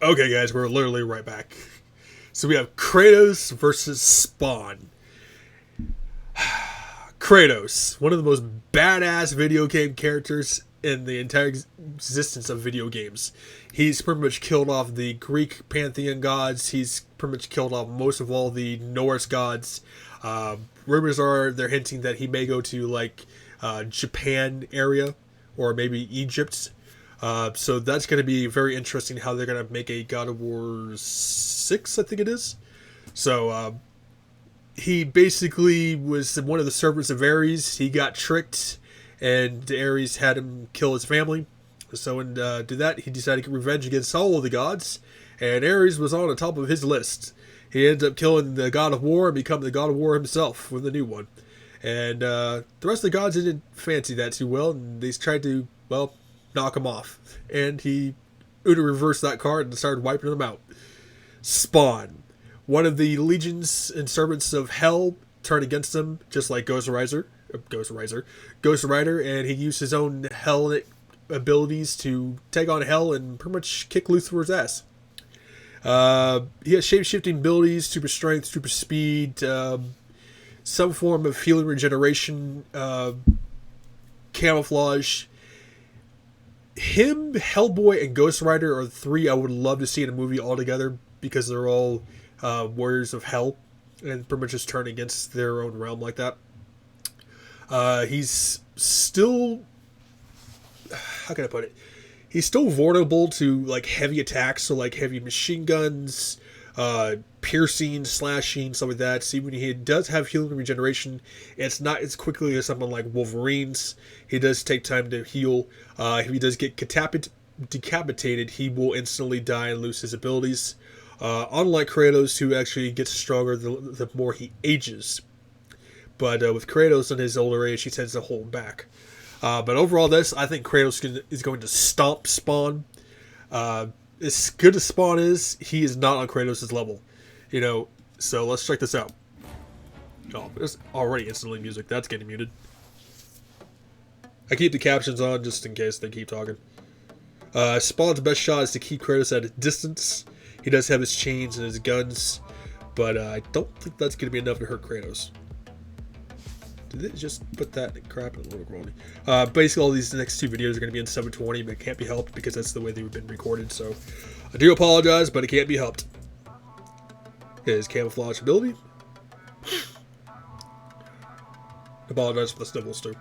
Okay, guys, we're literally right back. So we have Kratos versus Spawn. Kratos, one of the most badass video game characters in the entire existence of video games. He's pretty much killed off the Greek pantheon gods. He's pretty much killed off most of all the Norse gods. Rumors are they're hinting that he may go to like Japan area or maybe Egypt. So that's going to be very interesting how they're going to make a God of War 6, I think it is. So he basically was one of the servants of Ares. He got tricked, and Ares had him kill his family. So to do that, he decided to get revenge against all of the gods, and Ares was on the top of his list. He ends up killing the God of War and becoming the God of War himself with the new one. And the rest of the gods didn't fancy that too well, and they tried to, well, knock him off. And he reversed that card and started wiping them out. Spawn. One of the legions and servants of Hell turned against him, just like Ghost Rider, and he used his own Hell abilities to take on Hell and pretty much kick Lucifer's ass. He has shape-shifting abilities, super strength, super speed, some form of healing regeneration, camouflage. Him, Hellboy, and Ghost Rider are the three I would love to see in a movie all together because they're all warriors of Hell and pretty much just turn against their own realm like that. He's still, how can I put it? He's still vulnerable to like heavy attacks, so like heavy machine guns, piercing, slashing, stuff like that. See, when he does have healing and regeneration, it's not as quickly as someone like Wolverine's. He does take time to heal. If he does get decapitated, he will instantly die and lose his abilities. Unlike Kratos, who actually gets stronger the more he ages. But with Kratos in his older age, he tends to hold back. But overall, I think Kratos is going to stomp Spawn. As good as Spawn is, he is not on Kratos' level. You know, so let's check this out. Oh, there's already instantly music. That's getting muted. I keep the captions on just in case they keep talking. Spawn's best shot is to keep Kratos at a distance. He does have his chains and his guns, but I don't think that's going to be enough to hurt Kratos. Did they just put that in crap in a little growly? Basically, all these next two videos are going to be in 720, but it can't be helped because that's the way they've been recorded. So I do apologize, but it can't be helped. His camouflage ability. Apologize for the sniffles too.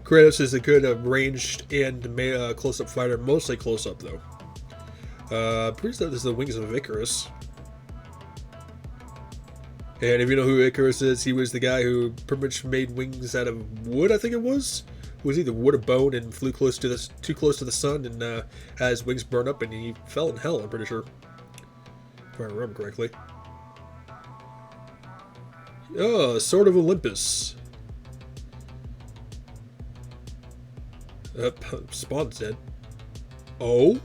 Kratos is a good ranged and close-up fighter, mostly close-up though. Pretty sure this is the wings of Icarus. And if you know who Icarus is, he was the guy who pretty much made wings out of wood, I think it was. It was either wood or bone and flew too close to the sun and had his wings burned up and he fell in hell, I'm pretty sure. If I remember correctly. Oh, Sword of Olympus. Spawn's dead. Oh?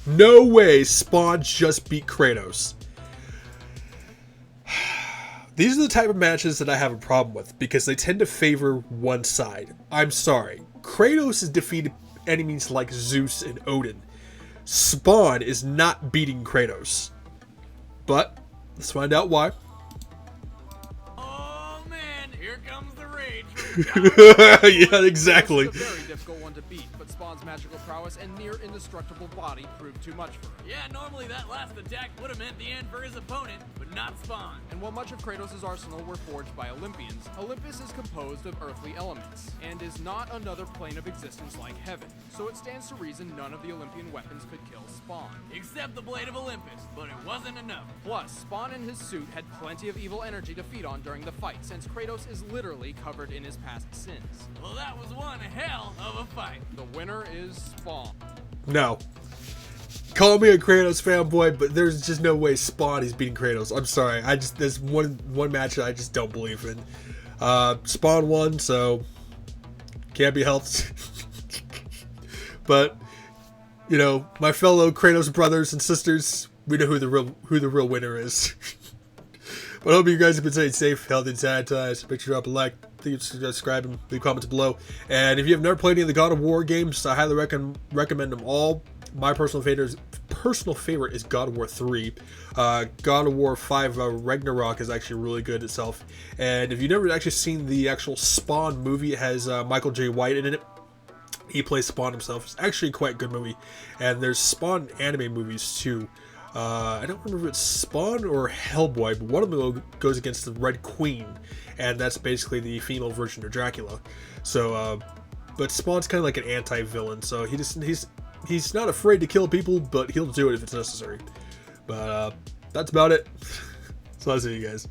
No way Spawn just beat Kratos. These are the type of matches that I have a problem with because they tend to favor one side. I'm sorry. Kratos has defeated enemies like Zeus and Odin. Spawn is not beating Kratos. But let's find out why. Oh man, here comes the rage. Yeah, exactly. It's a very difficult one to beat, but Spawn's magical prowess and near indestructible body proved too much for him. Yeah, normally that last attack would have meant the end for his opponent, but not Spawn. And while much of Kratos' arsenal were forged by Olympians, Olympus is composed of earthly elements, and is not another plane of existence like heaven. So it stands to reason none of the Olympian weapons could kill Spawn. Except the Blade of Olympus, but it wasn't enough. Plus, Spawn and his suit had plenty of evil energy to feed on during the fight, since Kratos is literally covered in his past sins. Well, that was one hell of a fight. The winner is Spawn. No. Call me a Kratos fanboy, but there's just no way Spawn is beating Kratos. I'm sorry. There's one match that I just don't believe in. Spawn won, so can't be helped. But you know, my fellow Kratos brothers and sisters, we know who the real winner is. But I hope you guys have been staying safe, healthy, and sanitized. Make sure to drop a like, subscribe and leave comments below. And if you have never played any of the God of War games, I highly recommend them all. My personal favorite is God of War 3. God of War 5 Ragnarok is actually really good itself. And if you've never actually seen the actual Spawn movie, it has Michael J. White in it. He plays Spawn himself. It's actually quite a good movie. And there's Spawn anime movies too. I don't remember if it's Spawn or Hellboy, but one of them goes against the Red Queen, and that's basically the female version of Dracula. So, but Spawn's kind of like an anti-villain, so he's not afraid to kill people, but he'll do it if it's necessary. But that's about it. So I'll see you guys.